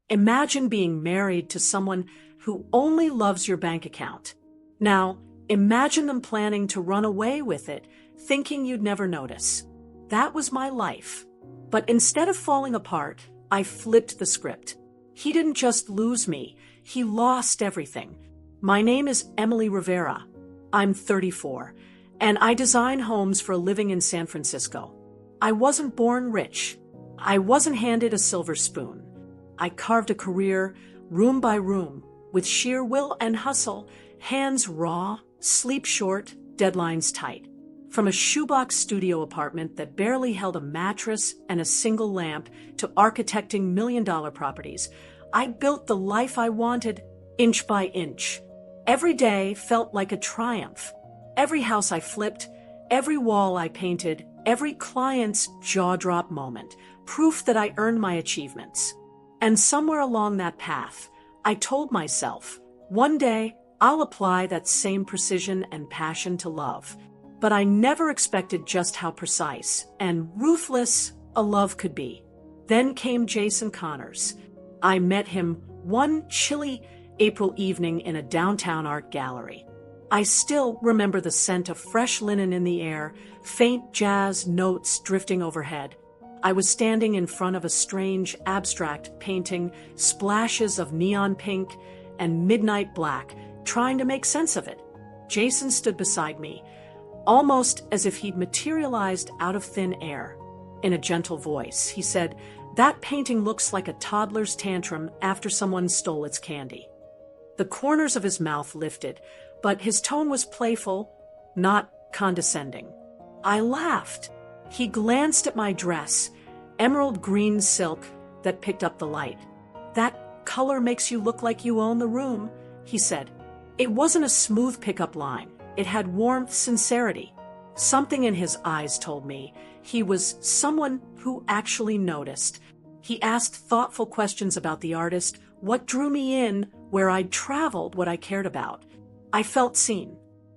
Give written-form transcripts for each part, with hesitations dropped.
Imagine being married to someone who only loves your bank account. Now, imagine them planning to run away with it, thinking you'd never notice. That was my life. But instead of falling apart, I flipped the script. He didn't just lose me, he lost everything. My name is Emily Rivera. I'm 34, and I design homes for a living in San Francisco. I wasn't born rich. I wasn't handed a silver spoon. I carved a career, room by room, with sheer will and hustle, hands raw, sleep short, deadlines tight. From a shoebox studio apartment that barely held a mattress and a single lamp to architecting million-dollar properties, I built the life I wanted, inch by inch. Every day felt like a triumph. Every house I flipped, every wall I painted, every client's jaw-drop moment, proof that I earned my achievements. And somewhere along that path, I told myself, one day I'll apply that same precision and passion to love. But I never expected just how precise and ruthless a love could be. Then came Jason Connors. I met him one chilly April evening in a downtown art gallery. I still remember the scent of fresh linen in the air, faint jazz notes drifting overhead. I was standing in front of a strange, abstract painting, splashes of neon pink and midnight black, trying to make sense of it. Jason stood beside me, almost as if he'd materialized out of thin air. In a gentle voice, he said, "That painting looks like a toddler's tantrum after someone stole its candy." The corners of his mouth lifted, but his tone was playful, not condescending. I laughed. He glanced at my dress, emerald green silk that picked up the light. "That color makes you look like you own the room," he said. It wasn't a smooth pickup line. It had warmth, sincerity. Something in his eyes told me he was someone who actually noticed. He asked thoughtful questions about the artist, what drew me in, where I'd traveled, what I cared about. I felt seen.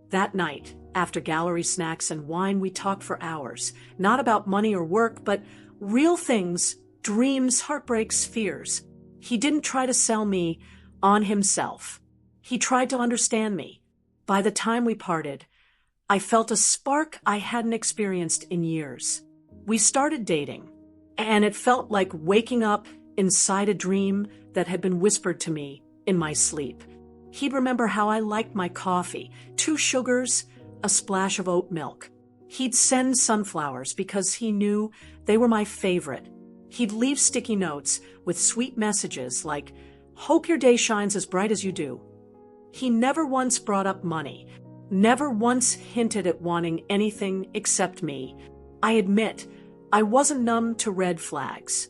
That night, after gallery snacks and wine, we talked for hours, not about money or work, but real things, dreams, heartbreaks, fears. He didn't try to sell me on himself. He tried to understand me. By the time we parted, I felt a spark I hadn't experienced in years. We started dating, and it felt like waking up inside a dream that had been whispered to me in my sleep. He'd remember how I liked my coffee, 2 sugars, a splash of oat milk. He'd send sunflowers because he knew they were my favorite. He'd leave sticky notes with sweet messages like, "Hope your day shines as bright as you do." He never once brought up money, never once hinted at wanting anything except me. I admit, I wasn't numb to red flags.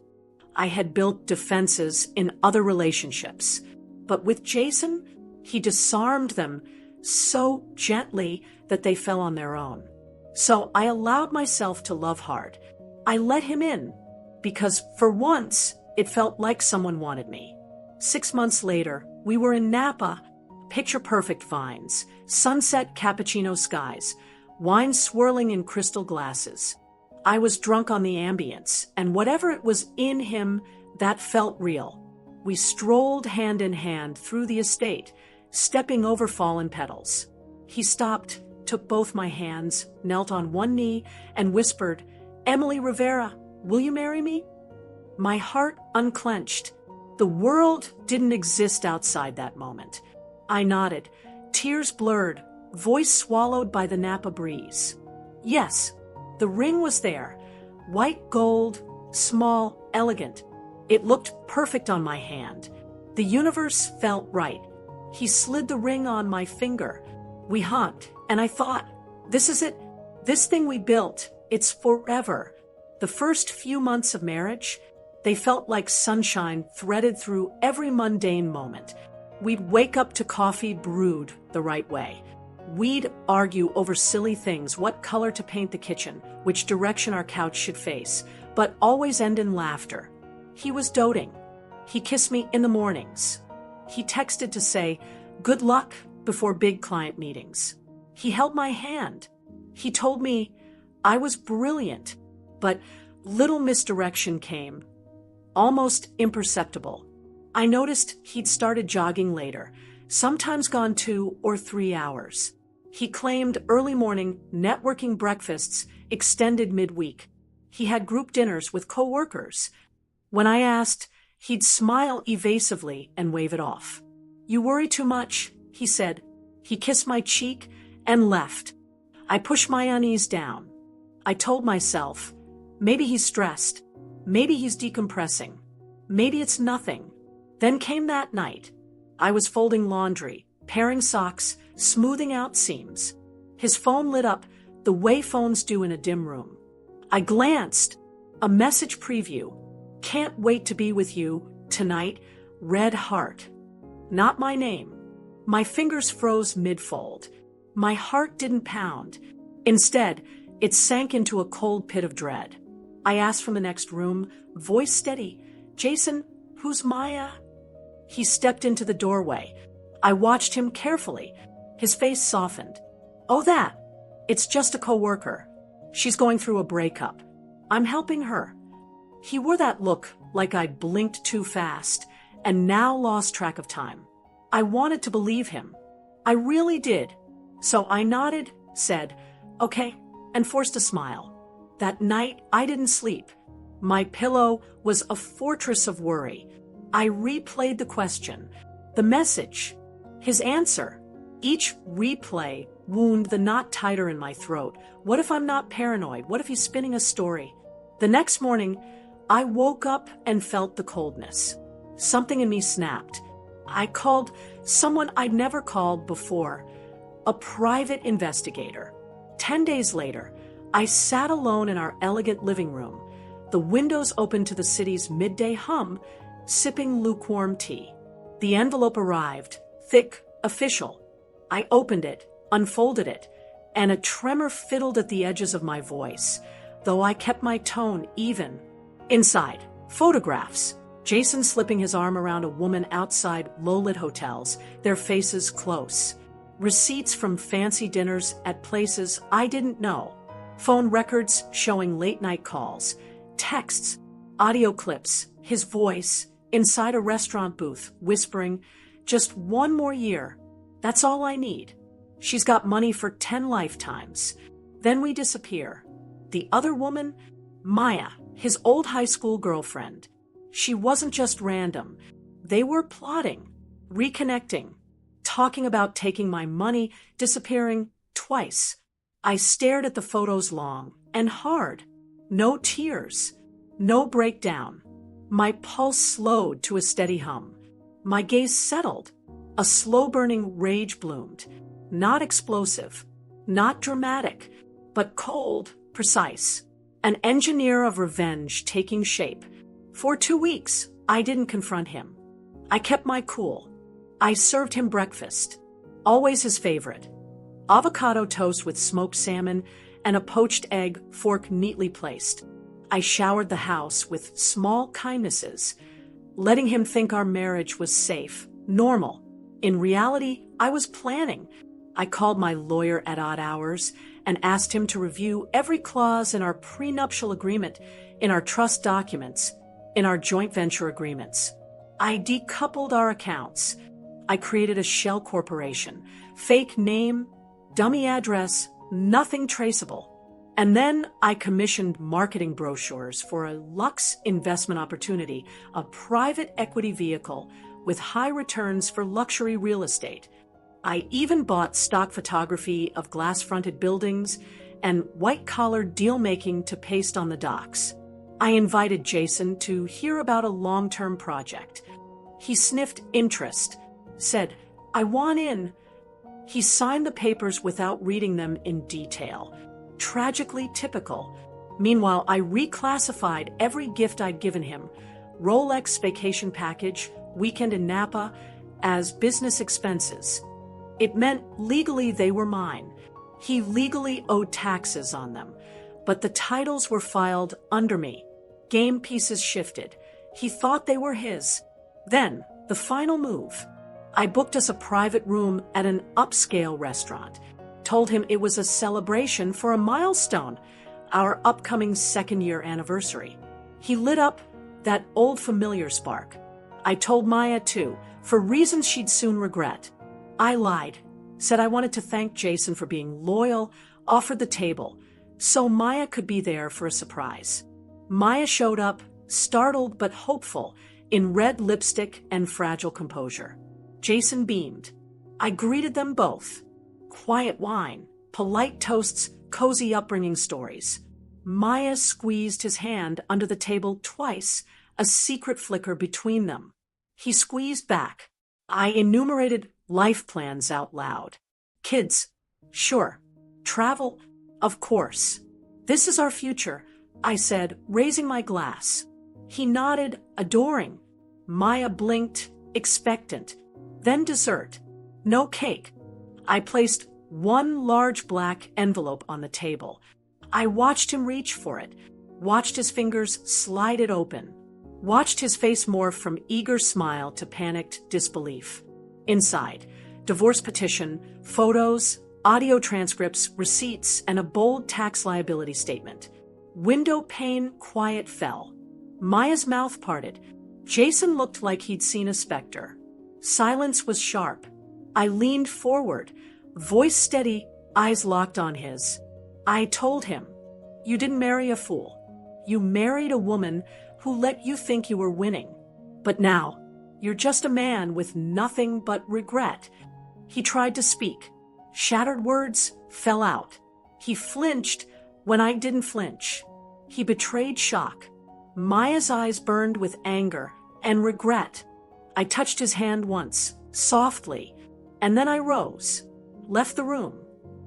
I had built defenses in other relationships. But with Jason, he disarmed them so gently that they fell on their own. So I allowed myself to love hard. I let him in, because for once, it felt like someone wanted me. 6 months later, we were in Napa, picture-perfect vines, sunset cappuccino skies, wine swirling in crystal glasses. I was drunk on the ambience, and whatever it was in him, that felt real. We strolled hand in hand through the estate, stepping over fallen petals. He stopped, took both my hands, knelt on one knee, and whispered, "Emily Rivera, will you marry me?" My heart unclenched. The world didn't exist outside that moment. I nodded, tears blurred, voice swallowed by the Napa breeze. Yes, the ring was there, white gold, small, elegant. It looked perfect on my hand. The universe felt right. He slid the ring on my finger. We hugged, and I thought, this is it. This thing we built, it's forever. The first few months of marriage, they felt like sunshine threaded through every mundane moment. We'd wake up to coffee brewed the right way. We'd argue over silly things, what color to paint the kitchen, which direction our couch should face, but always end in laughter. He was doting. He kissed me in the mornings. He texted to say, "Good luck," before big client meetings. He held my hand. He told me I was brilliant, but little misdirection came, almost imperceptible. I noticed he'd started jogging later, sometimes gone 2 or 3 hours. He claimed early morning networking breakfasts extended midweek. He had group dinners with coworkers. When I asked, he'd smile evasively and wave it off. "You worry too much," he said. He kissed my cheek and left. I pushed my unease down. I told myself, maybe he's stressed. Maybe he's decompressing. Maybe it's nothing. Then came that night. I was folding laundry, pairing socks, smoothing out seams. His phone lit up the way phones do in a dim room. I glanced. A message preview. "Can't wait to be with you tonight. Red heart." Not my name. My fingers froze mid-fold. My heart didn't pound. Instead, it sank into a cold pit of dread. I asked from the next room, voice steady, "Jason, who's Maya?" He stepped into the doorway. I watched him carefully. His face softened. "Oh, that. It's just a coworker. She's going through a breakup. I'm helping her." He wore that look like I'd blinked too fast and now lost track of time. I wanted to believe him. I really did. So I nodded, said, "Okay," and forced a smile. That night, I didn't sleep. My pillow was a fortress of worry. I replayed the question, the message, his answer. Each replay wound the knot tighter in my throat. What if I'm not paranoid? What if he's spinning a story? The next morning, I woke up and felt the coldness. Something in me snapped. I called someone I'd never called before, a private investigator. 10 days later, I sat alone in our elegant living room, the windows open to the city's midday hum, sipping lukewarm tea. The envelope arrived, thick, official. I opened it, unfolded it, and a tremor fiddled at the edges of my voice, though I kept my tone even. Inside, photographs. Jason slipping his arm around a woman outside low-lit hotels, their faces close. Receipts from fancy dinners at places I didn't know. Phone records showing late-night calls. Texts, audio clips, his voice, inside a restaurant booth, whispering, "Just one more year. That's all I need. She's got money for 10 lifetimes." Then we disappear. The other woman, Maya, his old high school girlfriend. She wasn't just random. They were plotting, reconnecting, talking about taking my money, disappearing twice. I stared at the photos long and hard. No tears, no breakdown. My pulse slowed to a steady hum. My gaze settled. A slow-burning rage bloomed. Not explosive, not dramatic, but cold, precise. An engineer of revenge taking shape. For 2 weeks, I didn't confront him. I kept my cool. I served him breakfast, always his favorite. Avocado toast with smoked salmon and a poached egg, fork neatly placed. I showered the house with small kindnesses, letting him think our marriage was safe, normal. In reality, I was planning. I called my lawyer at odd hours and asked him to review every clause in our prenuptial agreement, in our trust documents, in our joint venture agreements. I decoupled our accounts. I created a shell corporation, fake name, dummy address, nothing traceable. And then I commissioned marketing brochures for a luxe investment opportunity, a private equity vehicle with high returns for luxury real estate. I even bought stock photography of glass-fronted buildings and white-collar deal-making to paste on the docks. I invited Jason to hear about a long-term project. He sniffed interest, said, "I want in." He signed the papers without reading them in detail. Tragically typical. Meanwhile, I reclassified every gift I'd given him, Rolex vacation package, weekend in Napa, as business expenses. It meant legally they were mine. He legally owed taxes on them, but the titles were filed under me. Game pieces shifted. He thought they were his. Then, the final move. I booked us a private room at an upscale restaurant. Told him it was a celebration for a milestone, our upcoming second-year anniversary. He lit up that old familiar spark. I told Maya too, for reasons she'd soon regret. I lied, said I wanted to thank Jason for being loyal, offered the table, so Maya could be there for a surprise. Maya showed up, startled but hopeful, in red lipstick and fragile composure. Jason beamed. I greeted them both. Quiet wine, polite toasts, cozy upbringing stories. Maya squeezed his hand under the table twice, a secret flicker between them. He squeezed back. I enumerated life plans out loud. Kids, sure. Travel, of course. This is our future, I said, raising my glass. He nodded, adoring. Maya blinked, expectant. Then dessert. No cake. I placed one large black envelope on the table. I watched him reach for it, watched his fingers slide it open, watched his face morph from eager smile to panicked disbelief. Inside, divorce petition, photos, audio transcripts, receipts, and a bold tax liability statement. Window pane quiet fell. Maya's mouth parted. Jason looked like he'd seen a specter. Silence was sharp. I leaned forward, voice steady, eyes locked on his. I told him, you didn't marry a fool. You married a woman who let you think you were winning. But now, you're just a man with nothing but regret. He tried to speak. Shattered words fell out. He flinched when I didn't flinch. He betrayed shock. Maya's eyes burned with anger and regret. I touched his hand once, softly, and then I rose, left the room,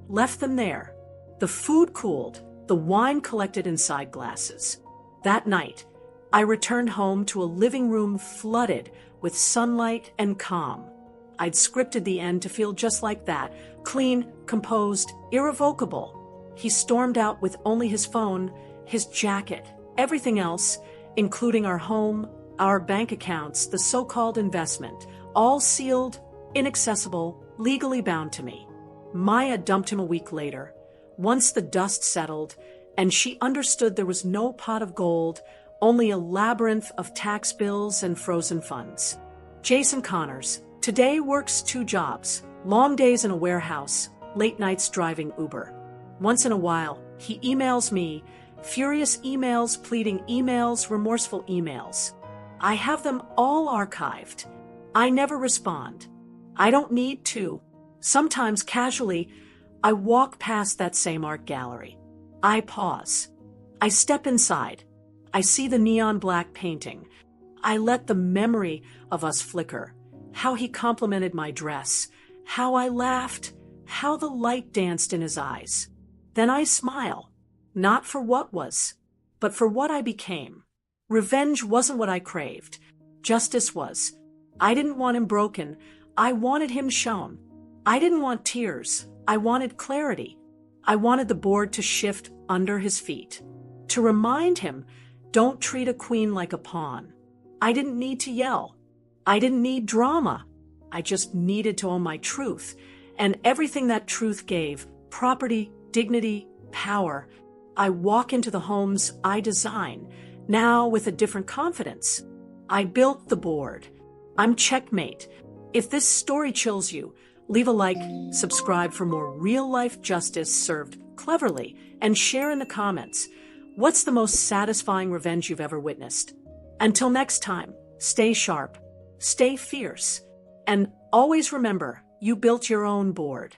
left them there. The food cooled, the wine collected inside glasses. That night, I returned home to a living room flooded with sunlight and calm. I'd scripted the end to feel just like that, clean, composed, irrevocable. He stormed out with only his phone, his jacket, everything else, including our home, our bank accounts, the so-called investment, all sealed, inaccessible, legally bound to me. Maya dumped him a week later, once the dust settled, and she understood there was no pot of gold, only a labyrinth of tax bills and frozen funds. Jason Connors today works 2 jobs, long days in a warehouse, late nights driving Uber. Once in a while, he emails me, furious emails, pleading emails, remorseful emails. I have them all archived. I never respond. I don't need to. Sometimes casually, I walk past that same art gallery. I pause. I step inside. I see the neon black painting. I let the memory of us flicker. How he complimented my dress. How I laughed. How the light danced in his eyes. Then I smile. Not for what was, but for what I became. Revenge wasn't what I craved. Justice was. I didn't want him broken. I wanted him shown. I didn't want tears. I wanted clarity. I wanted the board to shift under his feet. To remind him, don't treat a queen like a pawn. I didn't need to yell. I didn't need drama. I just needed to own my truth. And everything that truth gave, property, dignity, power. I walk into the homes I design, now with a different confidence. I built the board. I'm checkmate. If this story chills you, leave a like, subscribe for more real-life justice served cleverly, and share in the comments. What's the most satisfying revenge you've ever witnessed? Until next time, stay sharp, stay fierce, and always remember, you built your own board.